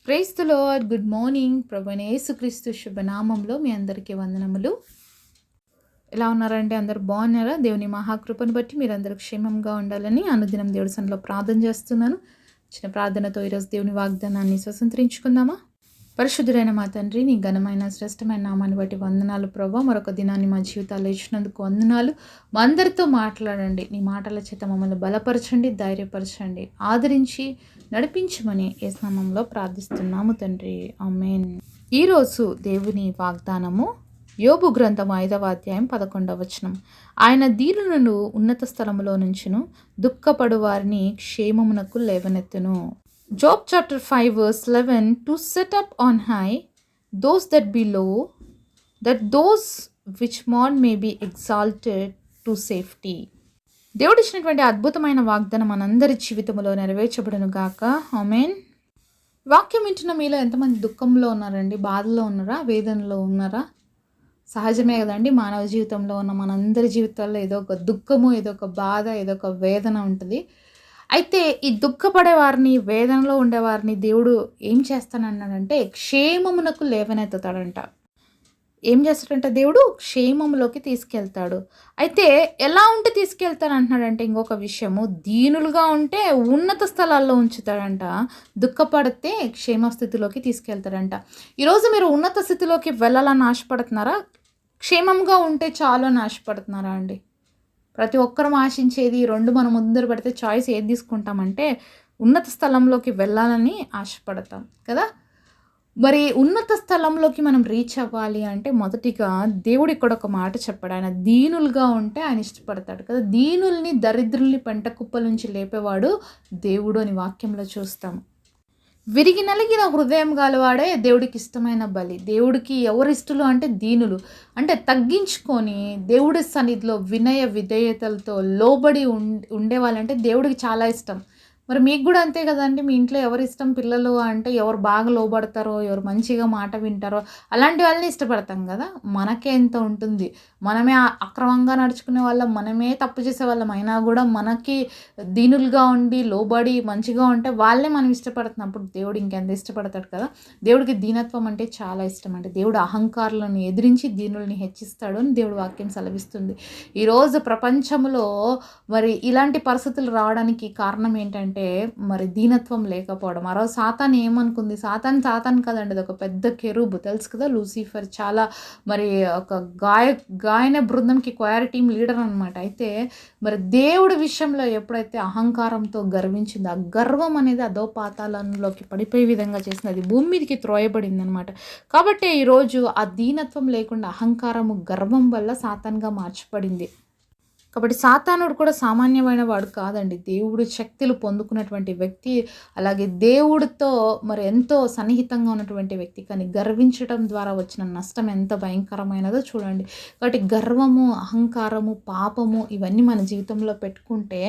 Praise the Lord. Good morning. ప్రభువైన యేసుక్రీస్తు శుభనామంలో మీ అందరికీ వందనములు. ఎలా ఉన్నారంటే అందరు బాగున్నారా? దేవుని మహాకృపను బట్టి మీరందరూ క్షేమంగా ఉండాలని అనుదినం దేవుడి సన్నిధిలో ప్రార్థన చేస్తున్నాను. చిన్న ప్రార్థనతో ఈరోజు దేవుని వాగ్దానాన్ని స్వతంత్రించుకుందామా? పరిశుద్ధుడైన మా తండ్రి, నీ ఘనమైన శ్రేష్టమైన నామాన్ని బట్టి వందనాలు ప్రభా. మరొక దినాన్ని మా జీవితాల్లో ఇచ్చినందుకు వందనాలు. మా అందరితో మాట్లాడండి. నీ మాటల చేత మమ్మల్ని బలపరచండి, ధైర్యపరచండి, ఆదరించి నడిపించమని యేసు నామములో ప్రార్థిస్తున్నాము తండ్రి. ఆమేన్. ఈరోజు దేవుని వాగ్దానము యోబు గ్రంథం 5వ అధ్యాయం 11వ వచనం. ఆయన దీనులను ఉన్నత స్థలములో నుంచును, దుఃఖపడు వారిని క్షేమమునకు లేవనెత్తును. Job chapter 5 verse 11, to set up on high those that be low, that those which mourn may be exalted to safety. దేవుడు ఇచ్చినటువంటి అద్భుతమైన వాగ్దానం మనందరి జీవితంలో నెరవేర్చబడును గాక. ఆమేన్. వాక్యం వింటున్న మీలో ఎంతమంది దుఃఖంలో ఉన్నారండి? బాధలో ఉన్నారా? వేదనలో ఉన్నారా? సహజమే కదండి. మానవ జీవితంలో ఉన్న మనందరి జీవితాల్లో ఏదో ఒక దుఃఖము, ఏదో ఒక బాధ, ఏదో ఒక వేదన ఉంటుంది. అయితే ఈ దుఃఖపడే వారిని, వేదనలో ఉండేవారిని దేవుడు ఏం చేస్తానన్నాడంటే క్షేమమునకు లేవనెత్తుతాడంట. ఏం చేస్తాడంటే దేవుడు క్షేమములోకి తీసుకెళ్తాడు. అయితే ఎలా ఉంటే తీసుకెళ్తాడు అంటున్నాడంటే ఇంకొక విషయము, దీనులుగా ఉంటే ఉన్నత స్థలాల్లో ఉంచుతాడంట, దుఃఖపడితే క్షేమ స్థితిలోకి తీసుకెళ్తాడంట. ఈరోజు మీరు ఉన్నత స్థితిలోకి వెళ్ళాలని ఆశపడుతున్నారా? క్షేమంగా ఉంటే చాలు అని ఆశపడుతున్నారా అండి? ప్రతి ఒక్కరం ఆశించేది రెండు మనం ముందర పెడితే చాయిస్ ఏది తీసుకుంటామంటే ఉన్నత స్థలంలోకి వెళ్ళాలని ఆశపడతాం కదా. మరి ఉన్నత స్థలంలోకి మనం రీచ్ అవ్వాలి అంటే మొదటిగా దేవుడు ఇక్కడ ఒక మాట చెప్పాడు. ఆయన దీనులుగా ఉంటే ఆయన ఇష్టపడతాడు కదా. దీనుల్ని, దరిద్రుల్ని పెంట కుప్పల నుంచి లేపేవాడు దేవుడు అని వాక్యంలో చూస్తాము. విరిగి నలిగిన హృదయం గలవాడే దేవుడికి ఇష్టమైన బలి. దేవుడికి ఎవరు ఇష్టలు అంటే దీనులు, అంటే తగ్గించుకొని దేవుడి సన్నిధిలో వినయ విధేయతలతో లోబడి ఉండేవాళ్ళంటే దేవుడికి చాలా ఇష్టం. మరి మీకు కూడా అంతే కదండి. మీ ఇంట్లో ఎవరు ఇష్టం? పిల్లలు అంటే ఎవరు బాగా లోబడతారో, ఎవరు మంచిగా మాట వింటారో అలాంటి వాళ్ళని ఇష్టపడతాం కదా. మనకే ఎంత ఉంటుంది, మనమే అక్రమంగా నడుచుకునే వాళ్ళం, మనమే తప్పు చేసే వాళ్ళం అయినా కూడా మనకి దీనులుగా ఉండి లోబడి మంచిగా ఉంటే వాళ్ళే మనం ఇష్టపడుతున్నప్పుడు దేవుడు ఇంకెంత ఇష్టపడతాడు కదా. దేవుడికి దీనత్వం అంటే చాలా ఇష్టం. అంటే దేవుడు అహంకారులను ఎదిరించి దీనుల్ని హెచ్చిస్తాడు అని దేవుడు వాక్యం సెలవిస్తుంది. ఈరోజు ప్రపంచంలో మరి ఇలాంటి పరిస్థితులు రావడానికి కారణం ఏంటంటే మరి దీనత్వం లేకపోవడం. ఆ రోజు సాతాన్ ఏమనుకుంది? సాతాన్ కదండి, అది ఒక పెద్ద కెరూబు, తెలుసు కదా, లూసిఫర్. చాలా మరి ఒక గాయన బృందంకి క్వైర్ టీమ్ లీడర్ అనమాట. అయితే మరి దేవుడి విషయంలో ఎప్పుడైతే అహంకారంతో గర్వించిందో ఆ గర్వం అనేది అదో పాతాళంలోకి పడిపోయే విధంగా చేసింది, అది భూమి మీదకి త్రోయబడింది అనమాట. కాబట్టి ఈరోజు ఆ దీనత్వం లేకుండా అహంకారము, గర్వం వల్ల సాతాన్గా మార్చబడింది. కాబట్టి సాతానుడు కూడా సామాన్యమైన వాడు కాదండి. దేవుడు శక్తులు పొందుకున్నటువంటి వ్యక్తి, అలాగే దేవుడితో మరి ఎంతో సన్నిహితంగా ఉన్నటువంటి వ్యక్తి. కానీ గర్వించడం ద్వారా వచ్చిన నష్టం ఎంత భయంకరమైనదో చూడండి. కాబట్టి గర్వము, అహంకారము, పాపము ఇవన్నీ మన జీవితంలో పెట్టుకుంటే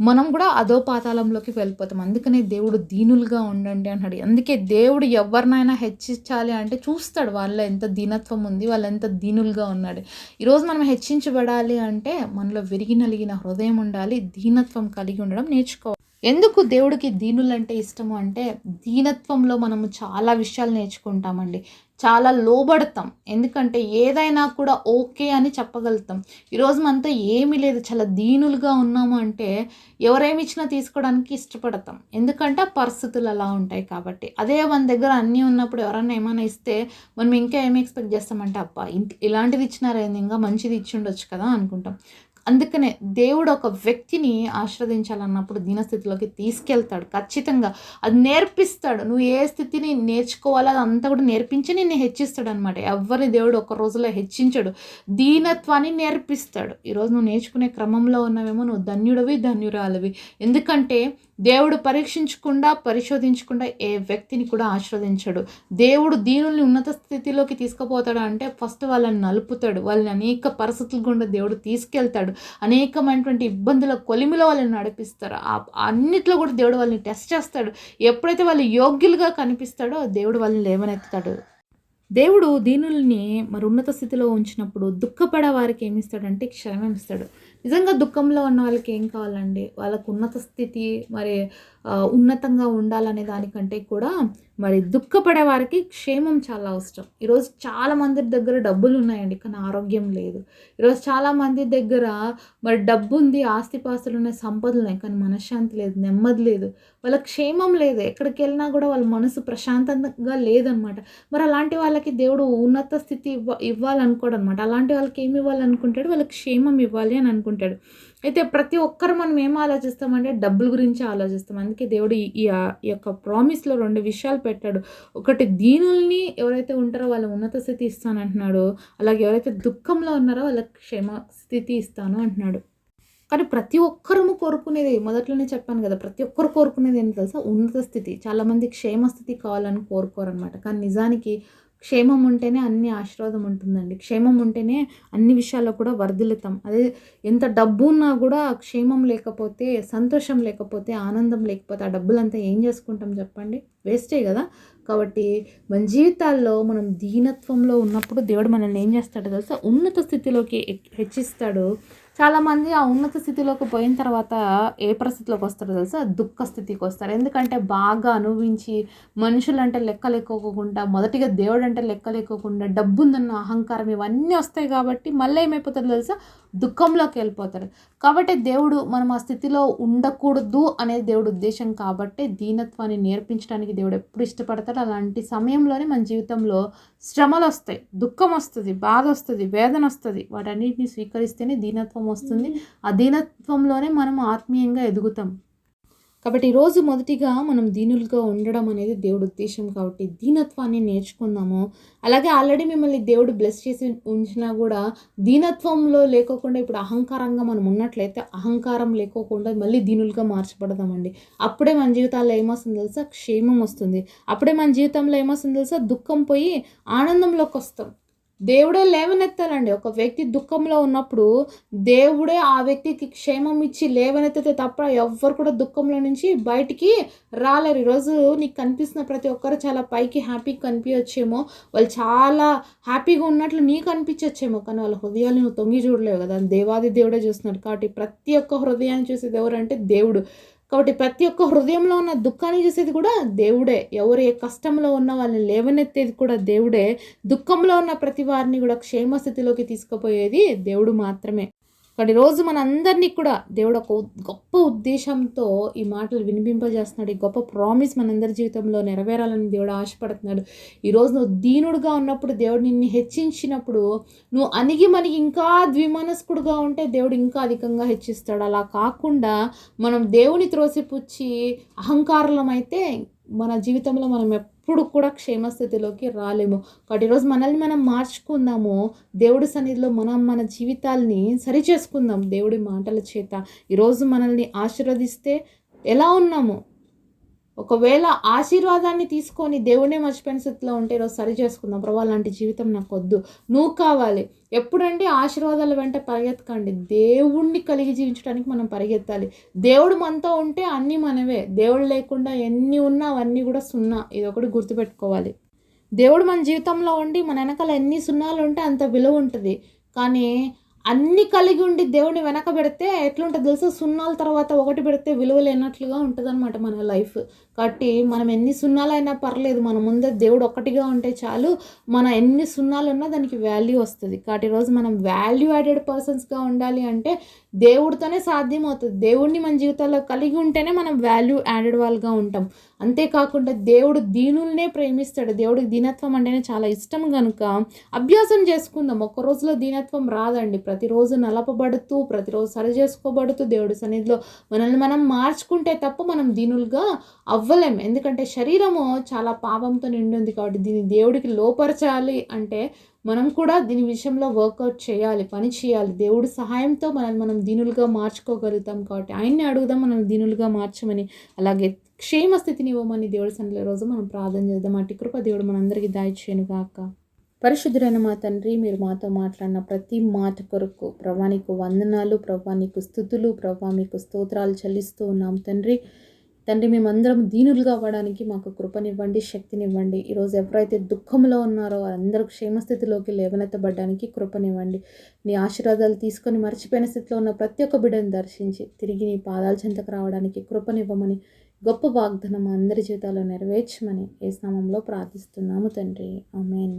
మనం కూడా అదో పాతాళంలోకి వెళ్ళిపోతాం. అందుకనే దేవుడు దీనులుగా ఉండండి అన్నాడు. అందుకే దేవుడు ఎవరినైనా హెచ్చించాలి అంటే చూస్తాడు వాళ్ళ ఎంత దీనత్వం ఉంది, వాళ్ళు ఎంత దీనులుగా ఉన్నాడు. ఈరోజు మనం హెచ్చించబడాలి అంటే మనలో విరిగి నలిగిన హృదయం ఉండాలి, దీనత్వం కలిగి ఉండడం నేర్చుకోవాలి. ఎందుకు దేవుడికి దీనులంటే ఇష్టము అంటే దీనత్వంలో మనము చాలా విషయాలు నేర్చుకుంటామండి, చాలా లోబడతాం. ఎందుకంటే ఏదైనా కూడా ఓకే అని చెప్పగలుగుతాం. ఈరోజు మనతో ఏమీ లేదు, చాలా దీనులుగా ఉన్నాము అంటే ఎవరేమి ఇచ్చినా తీసుకోవడానికి ఇష్టపడతాం. ఎందుకంటే ఆ పరిస్థితులు అలా ఉంటాయి కాబట్టి. అదే మన దగ్గర అన్నీ ఉన్నప్పుడు ఎవరన్నా ఏమైనా ఇస్తే మనం ఇంకా ఏమి ఎక్స్పెక్ట్ చేస్తామంటే అబ్బా ఇలాంటిది ఇచ్చినారేంది, ఇంకా మంచిది ఇచ్చి ఉండొచ్చు కదా అనుకుంటాం. అందుకనే దేవుడు ఒక వ్యక్తిని ఆశీర్వదించాలన్నప్పుడు దీనస్థితిలోకి తీసుకెళ్తాడు. ఖచ్చితంగా అది నేర్పిస్తాడు. నువ్వు ఏ స్థితిని నేర్చుకోవాలో అదంతా కూడా నేర్పించి నిన్ను హెచ్చిస్తాడు అనమాట. ఎవరిని దేవుడు ఒక రోజులో హెచ్చించడు, దీనత్వాన్ని నేర్పిస్తాడు. ఈరోజు నువ్వు నేర్చుకునే క్రమంలో ఉన్నవేమో నువ్వు ధన్యుడివి, ధన్యురాలివి. ఎందుకంటే దేవుడు పరీక్షించకుండా, పరిశోధించకుండా ఏ వ్యక్తిని కూడా ఆశీర్వదించడు. దేవుడు దీనుల్ని ఉన్నత స్థితిలోకి తీసుకుపోతాడు అంటే ఫస్ట్ వాళ్ళని నలుపుతాడు, వాళ్ళని అనేక పరిస్థితులు గుండా దేవుడు తీసుకెళ్తాడు, అనేకమైనటువంటి ఇబ్బందుల కొలిమిలో వాళ్ళని నడిపిస్తారు. అన్నిట్లో కూడా దేవుడు వాళ్ళని టెస్ట్ చేస్తాడు. ఎప్పుడైతే వాళ్ళు యోగ్యులుగా కనిపిస్తాడో దేవుడు వాళ్ళని లేవనెత్తాడు. దేవుడు దీనుల్ని మరి ఉన్నత స్థితిలో ఉంచినప్పుడు దుఃఖపడే వారికి ఏమిస్తాడంటే క్షేమం ఇస్తాడు. నిజంగా దుఃఖంలో ఉన్న వాళ్ళకి ఏం కావాలండి? వాళ్ళకు ఉన్నత స్థితి మరి ఉన్నతంగా ఉండాలనే దానికంటే కూడా మరి దుఃఖపడే వారికి క్షేమం చాలా అవసరం. ఈరోజు చాలామంది దగ్గర డబ్బులు ఉన్నాయండి, కానీ ఆరోగ్యం లేదు. ఈరోజు చాలామంది దగ్గర మరి డబ్బు ఉంది, ఆస్తిపాస్తులు ఉన్నాయి, సంపదలు ఉన్నాయి, కానీ మనశ్శాంతి లేదు, నెమ్మది లేదు, వాళ్ళ క్షేమం లేదు. ఎక్కడికి వెళ్ళినా కూడా వాళ్ళ మనసు ప్రశాంతంగా లేదనమాట. మరి అలాంటి వాళ్ళకి దేవుడు ఉన్నత స్థితి ఇవ్వాలనుకోడు అనమాట. అలాంటి వాళ్ళకి ఏమి ఇవ్వాలనుకుంటాడు? వాళ్ళకి క్షేమం ఇవ్వాలి అని అనుకుంటాడు. అయితే ప్రతి ఒక్కరు మనం ఏం ఆలోచిస్తామంటే డబ్బుల గురించి ఆలోచిస్తాం. అందుకే దేవుడు ఈ యొక్క ప్రామిస్‌లో 2 విషయాలు పెట్టాడు. ఒకటి, దీనుల్ని ఎవరైతే ఉంటారో వాళ్ళ ఉన్నత స్థితి ఇస్తానంటున్నాడు. అలాగే ఎవరైతే దుఃఖంలో ఉన్నారో వాళ్ళకి క్షేమ స్థితి ఇస్తాను అంటున్నాడు. కానీ ప్రతి ఒక్కరము కోరుకునేది, మొదట్లోనే చెప్పాను కదా, ప్రతి ఒక్కరు కోరుకునేది ఏంటి తెలుసా? ఉన్నత స్థితి. చాలామంది క్షేమ స్థితి కావాలని కోరుకోరనమాట. కానీ నిజానికి క్షేమం ఉంటేనే అన్ని ఆశీర్వాదం ఉంటుందండి. క్షేమం ఉంటేనే అన్ని విషయాల్లో కూడా వర్ధిల్లుతాం. అదే ఎంత డబ్బు ఉన్నా కూడా క్షేమం లేకపోతే, సంతోషం లేకపోతే, ఆనందం లేకపోతే ఆ డబ్బులంతా ఏం చేసుకుంటాం చెప్పండి? వేస్టే కదా. కాబట్టి మన జీవితాల్లో మనం దీనత్వంలో ఉన్నప్పుడు దేవుడు మనల్ని ఏం చేస్తాడో తెలుసా? ఉన్నత స్థితిలోకి హెచ్చిస్తాడు. చాలామంది ఆ ఉన్నత స్థితిలోకి పోయిన తర్వాత ఏ పరిస్థితిలోకి వస్తారో తెలుసా? దుఃఖ స్థితికి వస్తారు. ఎందుకంటే బాగా అనుభవించి, మనుషులంటే లెక్కలేకోకుండా, మొదటిగా దేవుడు అంటే లెక్కలేకోకుండా, డబ్బు ఉందన్న అహంకారం ఇవన్నీ వస్తాయి. కాబట్టి మళ్ళీ ఏమైపోతారు తెలుసా? దుఃఖంలోకి వెళ్ళిపోతారు. కాబట్టి దేవుడు మనం ఆ స్థితిలో ఉండకూడదు అనేది దేవుడు ఉద్దేశం. కాబట్టి దీనత్వాన్ని నేర్పించడానికి దేవుడు ఎప్పుడు ఇష్టపడతాడు. అలాంటి సమయంలోనే మన జీవితంలో శ్రమలు వస్తాయి, దుఃఖం వస్తుంది, బాధ వస్తుంది, వేదన వస్తుంది. వాటన్నిటిని స్వీకరిస్తేనే దీనత్వం వస్తుంది. ఆ దీనత్వంలోనే మనం ఆత్మీయంగా ఎదుగుతాం. కాబట్టి ఈరోజు మొదటిగా మనం దీనులుగా ఉండడం అనేది దేవుడు ఉద్దేశం. కాబట్టి దీనత్వాన్ని నేర్చుకుందాము. అలాగే ఆల్రెడీ మిమ్మల్ని దేవుడు బ్లెస్ చేసి ఉంచినా కూడా దీనత్వంలో లేకోకుండా ఇప్పుడు అహంకారంగా మనం ఉన్నట్లయితే అహంకారం లేకోకుండా మళ్ళీ దీనులుగా మార్చబడదామండి. అప్పుడే మన జీవితాల్లో ఏమొస్తుంది తెలుసా? క్షేమం వస్తుంది. అప్పుడే మన జీవితంలో ఏమొస్తుంది తెలుసా? దుఃఖం పోయి ఆనందంలోకి వస్తాం. దేవుడే లేవనెత్తాలండి. ఒక వ్యక్తి దుఃఖంలో ఉన్నప్పుడు దేవుడే ఆ వ్యక్తికి క్షేమం ఇచ్చి లేవనెత్తితే తప్ప ఎవ్వరు కూడా దుఃఖంలో నుంచి బయటికి రాలేరు. ఈరోజు నీకు కనిపిస్తున్న ప్రతి ఒక్కరు చాలా పైకి హ్యాపీగా కనిపించచ్చేమో, వాళ్ళు చాలా హ్యాపీగా ఉన్నట్లు నీకు అనిపించచ్చేమో, కానీ వాళ్ళ హృదయాన్ని నువ్వు తొంగి చూడలేవు కదా. దేవాది దేవుడే చూస్తున్నాడు. కాబట్టి ప్రతి ఒక్క హృదయాన్ని చూసేది ఎవరంటే దేవుడు. కాబట్టి ప్రతి ఒక్క హృదయంలో ఉన్న దుఃఖాన్ని చూసేది కూడా దేవుడే. ఎవరు ఏ కష్టంలో ఉన్న వాళ్ళని లేవనెత్తేది కూడా దేవుడే. దుఃఖంలో ఉన్న ప్రతి వారిని కూడా క్షేమస్థితిలోకి తీసుకుపోయేది దేవుడు మాత్రమే. కానీ రోజు మనందరినీ కూడా దేవుడు ఒక గొప్ప ఉద్దేశంతో ఈ మాటలు వినిపింపజేస్తున్నాడు. ఈ గొప్ప ప్రామిస్ మనందరి జీవితంలో నెరవేరాలని దేవుడు ఆశపడుతున్నాడు. ఈరోజు నువ్వు దీనుడుగా ఉన్నప్పుడు, దేవుడు నిన్ను హెచ్చించినప్పుడు, నువ్వు అణిగి మణిగి ఇంకా ద్విమనస్కుడుగా ఉంటే దేవుడు ఇంకా అధికంగా హెచ్చిస్తాడు. అలా కాకుండా మనం దేవుని త్రోసిపుచ్చి అహంకారులమైతే మన జీవితంలో మనం ఎప్పుడు కూడా క్షేమస్థితిలోకి రాలేము. కాబట్టి ఈరోజు మనల్ని మనం మార్చుకుందాము. దేవుడి సన్నిధిలో మనం మన జీవితాల్ని సరిచేసుకుందాం దేవుడి మాటల చేత. ఈరోజు మనల్ని ఆశీర్వదిస్తే ఎలా ఉన్నాము? ఒకవేళ ఆశీర్వాదాన్ని తీసుకొని దేవుడే మర్చిపోయిన స్థితిలో ఉంటే ఈరోజు సరి చేసుకుందాం. ప్రభా లాంటి జీవితం నాకు వద్దు, నువ్వు కావాలి. ఎప్పుడంటే ఆశీర్వాదాల వెంట పరిగెత్తకండి. దేవుణ్ణి కలిగి జీవించడానికి మనం పరిగెత్తాలి. దేవుడు మనతో ఉంటే అన్నీ మనవే. దేవుడు లేకుండా ఎన్ని ఉన్నా అవన్నీ కూడా సున్నా. ఇది ఒకటి గుర్తుపెట్టుకోవాలి. దేవుడు మన జీవితంలో ఉండి మన వెనకాల ఎన్ని సున్నాలు ఉంటే అంత విలువ ఉంటుంది. కానీ అన్నీ కలిగి ఉండి దేవుడిని వెనక పెడితే ఎట్లుంటుంది తెలుసా? సున్నాల తర్వాత ఒకటి పెడితే విలువ లేనట్లుగా ఉంటుంది అనమాట మన లైఫ్. కాబట్టి మనం ఎన్ని సున్నాలైనా పర్లేదు, మన ముందే దేవుడు ఒక్కటిగా ఉంటే చాలు. మన ఎన్ని సున్నాలు ఉన్నా దానికి వాల్యూ వస్తుంది. కాబట్టి ఈరోజు మనం వాల్యూ యాడెడ్ పర్సన్స్గా ఉండాలి అంటే దేవుడితోనే సాధ్యమవుతుంది. దేవుడిని మన జీవితాల్లో కలిగి ఉంటేనే మనం వాల్యూ యాడెడ్ వాళ్ళగా ఉంటాం. అంతేకాకుండా దేవుడు దీనుల్నే ప్రేమిస్తాడు. దేవుడికి దీనత్వం అంటేనే చాలా ఇష్టం కనుక అభ్యాసం చేసుకుందాం. ఒక్క రోజులో దీనత్వం రాదండి. ప్రతిరోజు నలపబడుతూ, ప్రతిరోజు సరి చేసుకోబడుతూ దేవుడి సన్నిధిలో మనల్ని మనం మార్చుకుంటే తప్ప మనం దీనులుగా అవ్వలేం. ఎందుకంటే శరీరము చాలా పాపంతో నిండి ఉంది. కాబట్టి దీన్ని దేవుడికి లోపరచాలి అంటే మనం కూడా దీని విషయంలో వర్కౌట్ చేయాలి, పని చేయాలి. దేవుడి సహాయంతో మనం దీనులుగా మార్చుకోగలుగుతాం. కాబట్టి ఆయన్ని అడుగుదాం మనం దీనులుగా మార్చమని. అలాగే క్షేమ స్థితిని ఇవ్వమని దేవుడి సన్నిధిలో రోజు మనం ప్రార్థన చేద్దాం. అట్టి కృప దేవుడు మనందరికీ దయచేయును గాక. పరిశుద్ధుడైన మా తండ్రి, మీరు మాతో మాట్లాడిన ప్రతి మాట కొరకు ప్రభా నీకు వందనాలు, ప్రభా నీకు స్తుతులు, ప్రభా మీకు స్తోత్రాలు చెల్లిస్తూ ఉన్నాం తండ్రి. మేమందరం దీనులుగా అవ్వడానికి మాకు కృపనివ్వండి, శక్తినివ్వండి. ఈరోజు ఎవరైతే దుఃఖంలో ఉన్నారో వారందరూ క్షేమస్థితిలోకి లేవనెత్తబడడానికి కృపనివ్వండి. నీ ఆశీర్వాదాలు తీసుకొని మర్చిపోయిన స్థితిలో ఉన్న ప్రతి ఒక్క బిడ్డను దర్శించి తిరిగి నీ పాదాల చెంతకు రావడానికి కృపనివ్వమని గొప్ప వాగ్దానం అందరి జీవితాల్లో నెరవేర్చమని యేసు నామములో ప్రార్థిస్తున్నాము తండ్రి. ఆమేన్.